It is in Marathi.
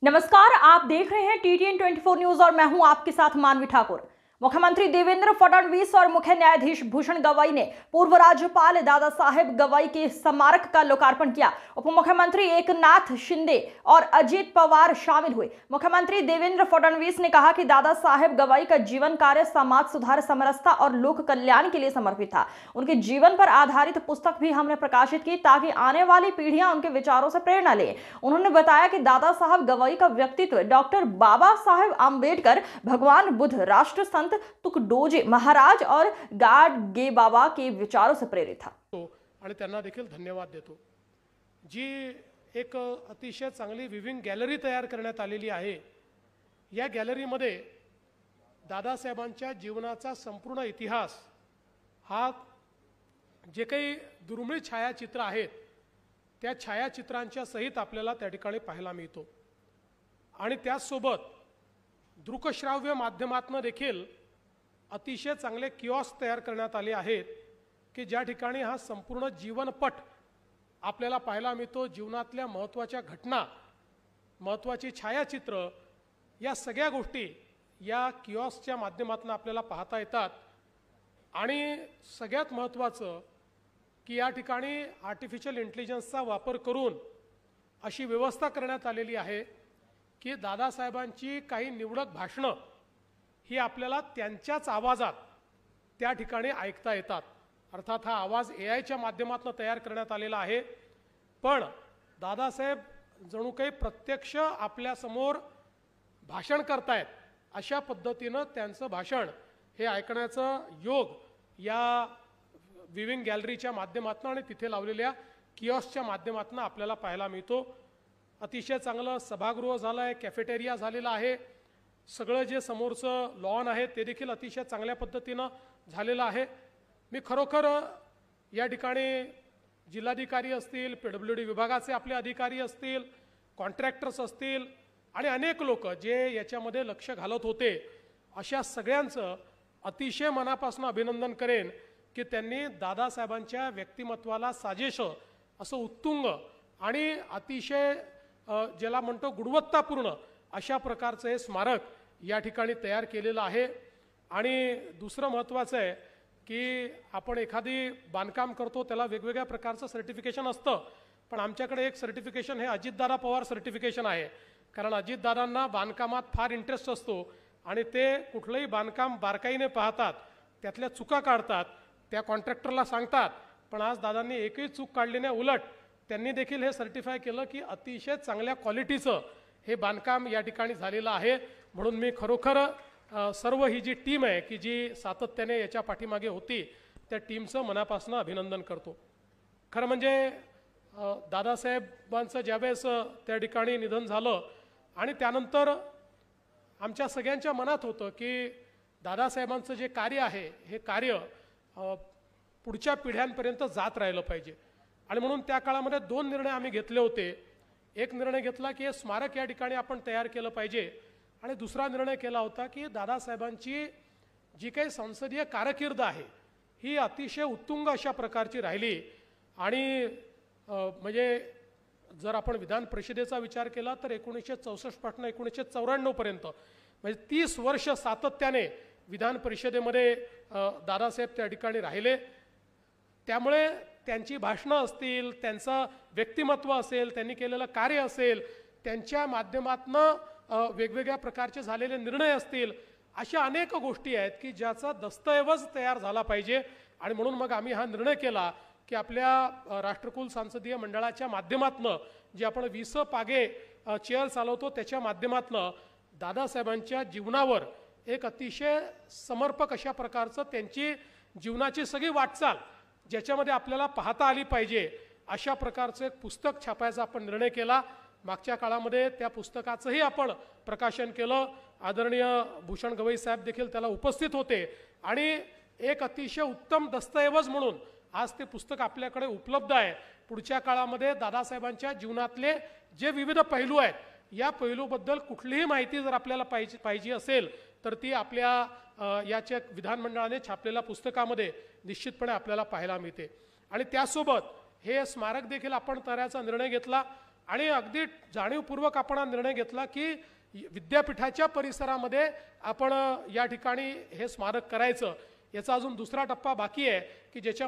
नमस्कार, आप देख रहे हैं TTN 24 न्यूज और मैं हूं आपके साथ मानवी ठाकुर। मुख्यमंत्री देवेंद्र फडणवीस और मुख्य न्यायाधीश भूषण गवई ने पूर्व राज्यपाल दादा साहेब गवई के स्मारक का लोकार्पण किया। उप मुख्यमंत्री एकनाथ शिंदे और अजित पवार शामिल हुए। मुख्यमंत्री देवेंद्र फडणवीस ने कहा कि दादा साहेब गवई का जीवन कार्य समाज सुधार, समरसता और लोक कल्याण के लिए समर्पित था। उनके जीवन पर आधारित पुस्तक भी हमने प्रकाशित की ताकि आने वाली पीढ़ियां उनके विचारों से प्रेरणा लें। उन्होंने बताया कि दादा साहब गवई का व्यक्तित्व डॉक्टर बाबा साहेब आंबेडकर, भगवान बुद्ध, राष्ट्र संत तुकडोजी महाराज और गाडगे बाबा के विचारों से प्रेरित था। आणि त्यांना देखील धन्यवाद देतो। जी एक अतिशय चांगली विविंग गॅलरी तयार करण्यात आलेली आहे। या गॅलरीमध्ये दादासाहेबांच्या जीवनाचा संपूर्ण इतिहास हा जे काही दुर्मिळ छायाचित्र आहेत त्या छायाचित्रांच्या सहित आपल्याला त्या ठिकाणी पाहायला मिळतो। आणि त्यासोबत दृकश्राव्य माध्यमातून देखील अतिशय चांगले किऑस्क तयार करण्यात आले आहेत की ज्या ठिकाणी हा संपूर्ण जीवनपट आपल्याला पाहायला मिळतो। जीवनातल्या महत्त्वाच्या घटना, महत्त्वाची छायाचित्र, या सगळ्या गोष्टी या किऑस्कच्या माध्यमातून आपल्याला पाहता येतात। आणि सगळ्यात महत्त्वाचं की या ठिकाणी आर्टिफिशियल इंटेलिजन्सचा वापर करून अशी व्यवस्था करण्यात आलेली आहे की दादासाहेबांची काही निवडक भाषणं ही आपल्याला त्यांच्याच आवाजात त्या ठिकाणी ऐकता येतात। अर्थात हा आवाज AIच्या माध्यमातून तयार करण्यात आलेला आहे, पण दादासाहेब जणू काही प्रत्यक्ष आपल्या समोर भाषण करतायत अशा पद्धतीनं त्यांचं भाषण हे ऐकण्याचं योग या विविंग गॅलरीच्या माध्यमातून आणि तिथे लावलेल्या किऑस्कच्या माध्यमातून आपल्याला पाहायला मिळतो। अतिशय चांगलं सभागृह झालं आहे, कॅफेटेरिया झालेला आहे, सगळं जे समोरचं लॉन आहे ते देखील अतिशय चांगल्या पद्धतीनं झालेलं आहे। मी खरोखर या ठिकाणी जिल्हाधिकारी असतील, PWD विभागाचे आपले अधिकारी असतील, कॉन्ट्रॅक्टर्स असतील आणि अनेक लोक जे याच्यामध्ये लक्ष घालत होते अशा सगळ्यांचं अतिशय मनापासून अभिनंदन करेन की त्यांनी दादासाहेबांच्या व्यक्तिमत्वाला साजेसं असं उत्तुंग आणि अतिशय ज्याला म्हणतो गुणवत्तापूर्ण अशा प्रकारचं हे स्मारक या ठिकाणी तयार केलेलं आहे। आणि दुसरं महत्त्वाचं आहे की आपण एखादी बांधकाम करतो त्याला वेगवेगळ्या प्रकारचं सर्टिफिकेशन असतं, पण आमच्याकडे एक सर्टिफिकेशन हे अजितदादा पवार सर्टिफिकेशन आहे। कारण अजितदादांना बांधकामात फार इंटरेस्ट असतो आणि ते कुठलंही बांधकाम बारकाईने पाहतात, त्यातल्या चुका काढतात, त्या कॉन्ट्रॅक्टरला सांगतात, पण आज दादांनी एकही चूक काढली नाही। उलट त्यांनी देखील हे सर्टिफाय केलं की अतिशय चांगल्या क्वालिटीचं हे बांधकाम या ठिकाणी झालेलं आहे। म्हणून मी खरोखर सर्व ही जी टीम आहे की जी सातत्याने याच्या पाठीमागे होती त्या टीमचं मनापासून अभिनंदन करतो। खरं म्हणजे दादासाहेबांचं ज्यावेळेस त्या ठिकाणी निधन झालं आणि त्यानंतर आमच्या सगळ्यांच्या मनात होतं की दादासाहेबांचं जे कार्य आहे हे कार्य पुढच्या पिढ्यांपर्यंत जात राहिलं पाहिजे। आणि म्हणून त्या काळामध्ये दोन निर्णय आम्ही घेतले होते। एक निर्णय घेतला की हे स्मारक या ठिकाणी आपण तयार केलं पाहिजे आणि दुसरा निर्णय केला होता की दादासाहेबांची जी काही संसदीय कारकीर्द आहे ही अतिशय उत्तुंग अशा प्रकारची राहिली। आणि म्हणजे जर आपण विधान परिषदेचा विचार केला तर 1964 पासून 1994 पर्यंत म्हणजे 30 वर्ष सातत्याने विधान परिषदेमध्ये दादासाहेब त्या ठिकाणी राहिले। त्यामुळे त्यांची भाषणं असतील, त्यांचं व्यक्तिमत्व असेल, त्यांनी केलेलं कार्य असेल, त्यांच्या माध्यमातून वेगवेगळ्या प्रकारचे झालेले निर्णय असतील, अशा अनेक गोष्टी आहेत की ज्याचा दस्तऐवज तयार झाला पाहिजे। आणि म्हणून मग आम्ही हा निर्णय केला की आपल्या राष्ट्रकुल संसदीय मंडळाच्या माध्यमातून जे आपण 20 पागे चेअर चालवतो त्याच्या माध्यमातून दादासाहेबांच्या जीवनावर एक अतिशय समर्पक अशा प्रकारचं त्यांची जीवनाची सगळी वाटचाल ज्याच्यामध्ये आपल्याला पाहता आली पाहिजे अशा प्रकारचं एक पुस्तक छापायचा आपण निर्णय केला। मागच्या काळामध्ये त्या पुस्तकाचंही आपण प्रकाशन केलं। आदरणीय भूषण गवई साहेब देखील त्याला उपस्थित होते आणि एक अतिशय उत्तम दस्तऐवज म्हणून आज ते पुस्तक आपल्याकडे उपलब्ध आहे। पुढच्या काळामध्ये दादासाहेबांच्या जीवनातले जे विविध पैलू आहेत या पैलूबद्दल कुठलीही माहिती जर आपल्याला पाहिजे असेल तर ती आपल्या याच्या विधानमंडळाने छापलेल्या पुस्तकामध्ये निश्चितपणे आपल्याला पाहायला मिळते। आणि त्यासोबत हे स्मारक देखील आपण तयाराचा निर्णय घेतला आणि अगदी जाणीवपूर्वक आपण हा निर्णय घेतला की विद्यापीठाच्या परिसरामध्ये आपण या ठिकाणी हे स्मारक करायचं. याचा अजून दुसरा टप्पा बाकी आहे की ज्याच्या